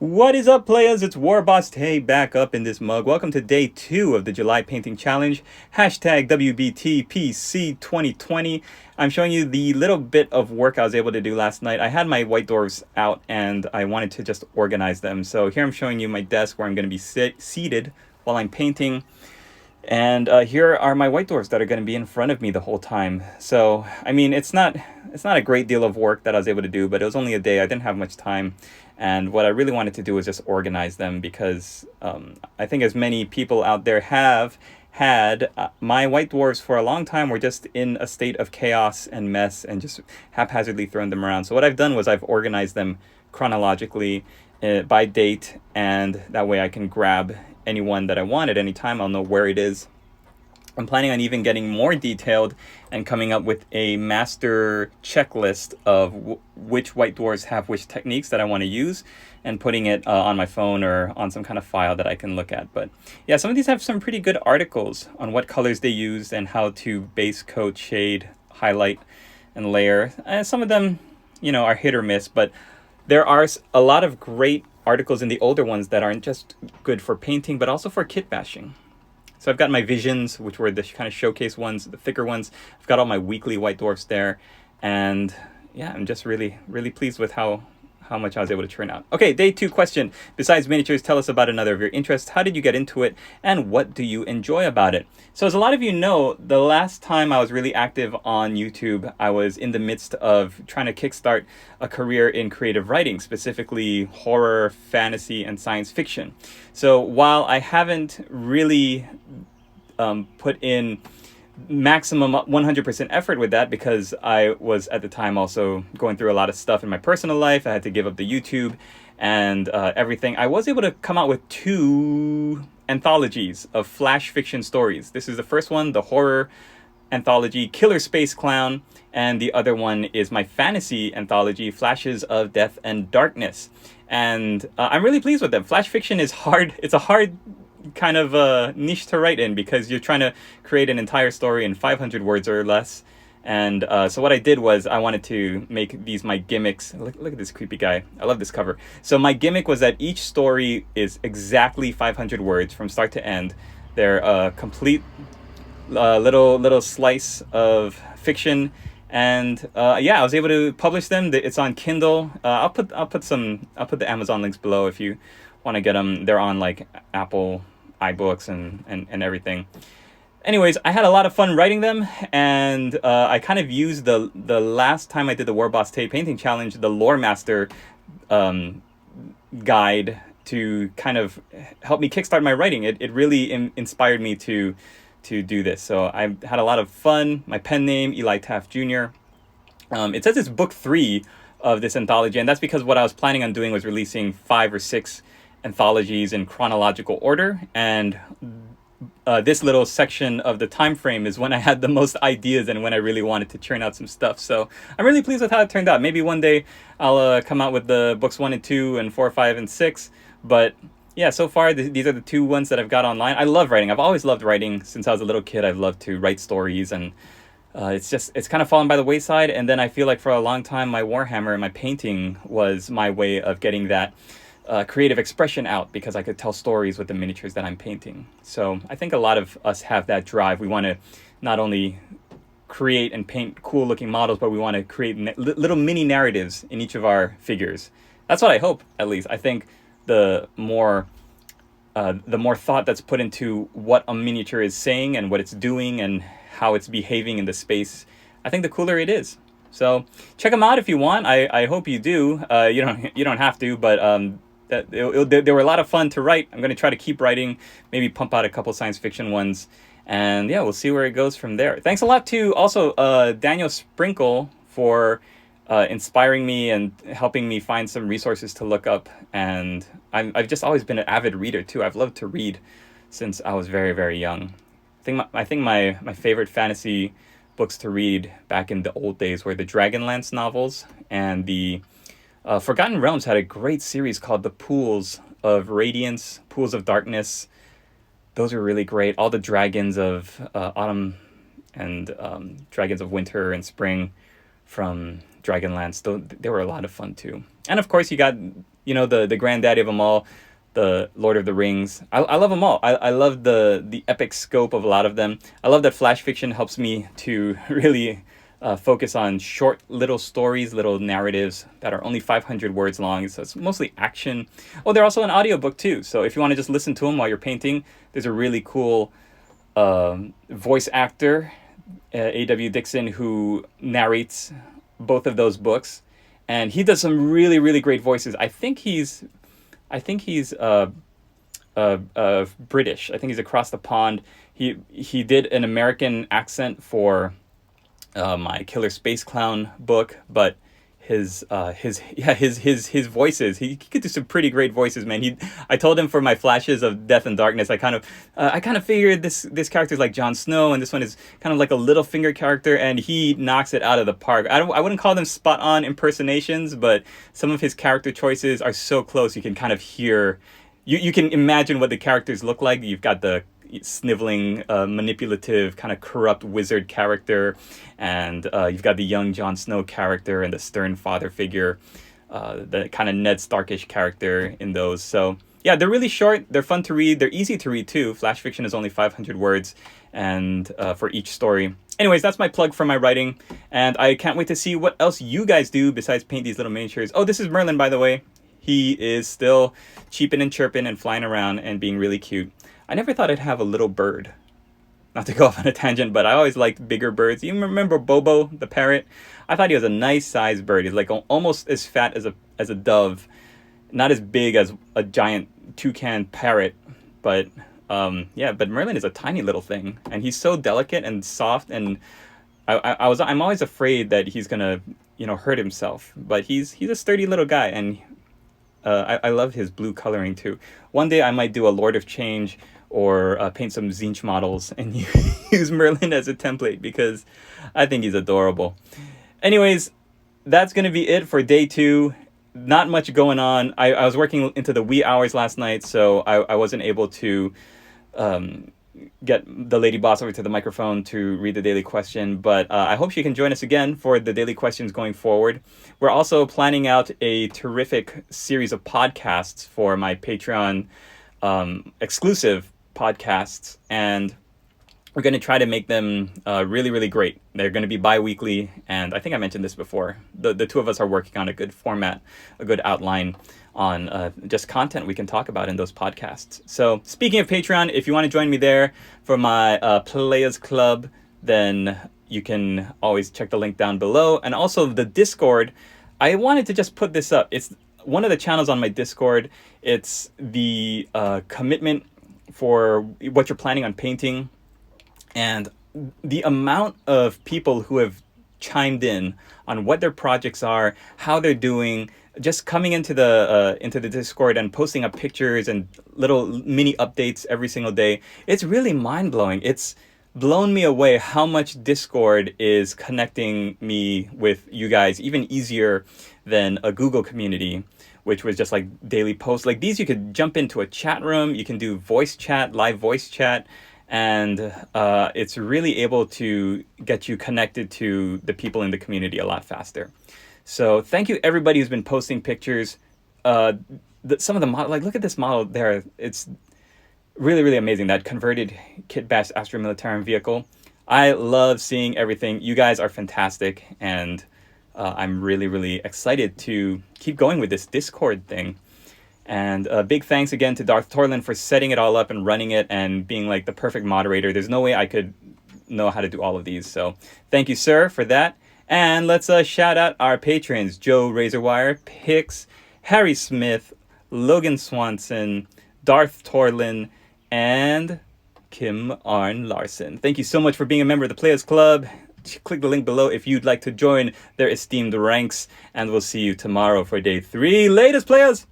What is up, players? It's Warboss Tay back up in this mug. Welcome to day 2 of the July Painting Challenge. Hashtag WBTPC 2020. I'm showing you the little bit of work I was able to do last night. I had my white dwarfs out and I wanted to just organize them. So here I'm showing you my desk where I'm going to be seated while I'm painting. And here are my white dwarfs that are going to be in front of me the whole time. So, I mean, it's not a great deal of work that I was able to do, but it was only a day. I didn't have much time. And what I really wanted to do was just organize them because I think as many people out there have had, my white dwarfs for a long time were just in a state of chaos and mess and just haphazardly thrown them around. So what I've done was I've organized them chronologically by date, and that way I can grab anyone that I want at any time. I'll know where it is. I'm planning on even getting more detailed and coming up with a master checklist of which white dwarfs have which techniques that I want to use, and putting it on my phone or on some kind of file that I can look at. But yeah, some of these have some pretty good articles on what colors they use and how to base coat, shade, highlight, and layer. And some of them, are hit or miss, but there are a lot of great articles in the older ones that aren't just good for painting, but also for kit bashing. So I've got my visions, which were the kind of showcase ones, the thicker ones. I've got all my weekly white dwarfs there. And yeah, I'm just really, really pleased with how much I was able to turn out. Okay, day 2 question. Besides miniatures, tell us about another of your interests. How did you get into it? And what do you enjoy about it? So as a lot of you know, the last time I was really active on YouTube, I was in the midst of trying to kickstart a career in creative writing, specifically horror, fantasy, and science fiction. So while I haven't really put in maximum 100% effort with that, because I was at the time also going through a lot of stuff in my personal life. I had to give up the YouTube and everything. I was able to come out with 2 anthologies of flash fiction stories. This is the first one, the horror anthology Killer Space Clown, and the other one is my fantasy anthology, Flashes of Death and Darkness. And I'm really pleased with them. Flash fiction is hard. It's a hard kind of a niche to write in because you're trying to create an entire story in 500 words or less. And so what I did was I wanted to make these my gimmicks. Look at this creepy guy. I love this cover. So my gimmick was that each story is exactly 500 words from start to end. They're a complete little slice of fiction. And yeah, I was able to publish them. It's on Kindle. I'll put the Amazon links below if you want to get them. They're on like Apple iBooks and everything. Anyways, I had a lot of fun writing them, and I kind of used the last time I did the Warboss Tay Painting Challenge, the Lore Master guide, to kind of help me kickstart my writing. It really inspired me to do this. So I had a lot of fun. My pen name, Eli Taft Jr. It says it's book 3 of this anthology, and that's because what I was planning on doing was releasing 5 or 6 anthologies in chronological order, and this little section of the time frame is when I had the most ideas and when I really wanted to churn out some stuff. So I'm really pleased with how it turned out. Maybe one day I'll come out with the books 1 and 2 and 4, 5, and 6, but yeah, so far these are the 2 ones that I've got online. I love writing. I've always loved writing since I was a little kid. I've loved to write stories, and it's kind of fallen by the wayside. And then I feel like for a long time my Warhammer and my painting was my way of getting that creative expression out, because I could tell stories with the miniatures that I'm painting. So I think a lot of us have that drive. We want to not only create and paint cool looking models, but we want to create little mini narratives in each of our figures. That's what I hope, at least. I think the more thought that's put into what a miniature is saying and what it's doing and how it's behaving in the space, I think the cooler it is. So check them out if you want. I hope you do. You don't have to, but they were a lot of fun to write. I'm going to try to keep writing, maybe pump out a couple science fiction ones, and yeah, we'll see where it goes from there. Thanks a lot to also Daniel Sprinkle for inspiring me and helping me find some resources to look up. And I've just always been an avid reader too. I've loved to read since I was very, very young. I think my favorite fantasy books to read back in the old days were the Dragonlance novels, and the Forgotten Realms had a great series called The Pools of Radiance, Pools of Darkness. Those were really great. All the dragons of autumn and dragons of winter and spring from Dragonlance, they were a lot of fun too. And of course, you got, the granddaddy of them all, the Lord of the Rings. I love them all. I love the epic scope of a lot of them. I love that flash fiction helps me to really focus on short little stories, little narratives that are only 500 words long. So it's mostly action. Oh, they're also an audiobook too. So if you want to just listen to them while you're painting, there's a really cool voice actor, A.W. Dixon, who narrates both of those books. And he does some really, really great voices. I think he's British. I think he's across the pond. He did an American accent for my Killer Space Clown book, but his voices, he could do some pretty great voices, man. I told him for my Flashes of Death and Darkness, I kind of figured this character is like Jon Snow, and this one is kind of like a Littlefinger character, and he knocks it out of the park. I wouldn't call them spot on impersonations, but some of his character choices are so close you can kind of hear, you can imagine what the characters look like. You've got the sniveling, manipulative, kind of corrupt wizard character, and you've got the young Jon Snow character and the stern father figure, the kind of Ned Starkish character in those. So yeah, they're really short, they're fun to read, they're easy to read too. Flash fiction is only 500 words and for each story. Anyways, that's my plug for my writing, and I can't wait to see what else you guys do besides paint these little miniatures. Oh, this is Merlin, by the way. He is still cheeping and chirping and flying around and being really cute. I never thought I'd have a little bird. Not to go off on a tangent, but I always liked bigger birds. You remember Bobo, the parrot? I thought he was a nice sized bird. He's like almost as fat as a dove. Not as big as a giant toucan parrot, but but Merlin is a tiny little thing, and he's so delicate and soft, and I'm always afraid that he's gonna hurt himself, but he's a sturdy little guy, and I love his blue coloring too. One day I might do a Lord of Change or paint some Zinch models and use Merlin as a template because I think he's adorable. Anyways, that's going to be it for day 2. Not much going on. I was working into the wee hours last night, so I wasn't able to get the lady boss over to the microphone to read the daily question, but I hope she can join us again for the daily questions going forward. We're also planning out a terrific series of podcasts for my Patreon exclusive podcasts, and we're going to try to make them really, really great. They're going to be bi-weekly, and I think I mentioned this before. The two of us are working on a good format, a good outline on just content we can talk about in those podcasts. So speaking of Patreon, if you want to join me there for my Players Club, then you can always check the link down below. And also the Discord, I wanted to just put this up. It's one of the channels on my Discord. It's the commitment for what you're planning on painting, and the amount of people who have chimed in on what their projects are, how they're doing, just coming into the Discord and posting up pictures and little mini updates every single day. It's really mind-blowing. It's blown me away how much Discord is connecting me with you guys even easier than a Google community, which was just like daily posts. Like these, you could jump into a chat room, you can do voice chat, live voice chat, and it's really able to get you connected to the people in the community a lot faster. So thank you everybody who's been posting pictures. Some of the model, like look at this model there. It's really, really amazing. That converted Kit Bash Astra Militarum vehicle. I love seeing everything. You guys are fantastic, and I'm really, really excited to keep going with this Discord thing. And big thanks again to Darth Torlin for setting it all up and running it and being like the perfect moderator. There's no way I could know how to do all of these. So thank you, sir, for that. And let's shout out our patrons: Joe Razorwire, Pix, Harry Smith, Logan Swanson, Darth Torlin, and Kim Arn Larson. Thank you so much for being a member of the Players Club. Click the link below if you'd like to join their esteemed ranks, and we'll see you tomorrow for day 3. Latest, players!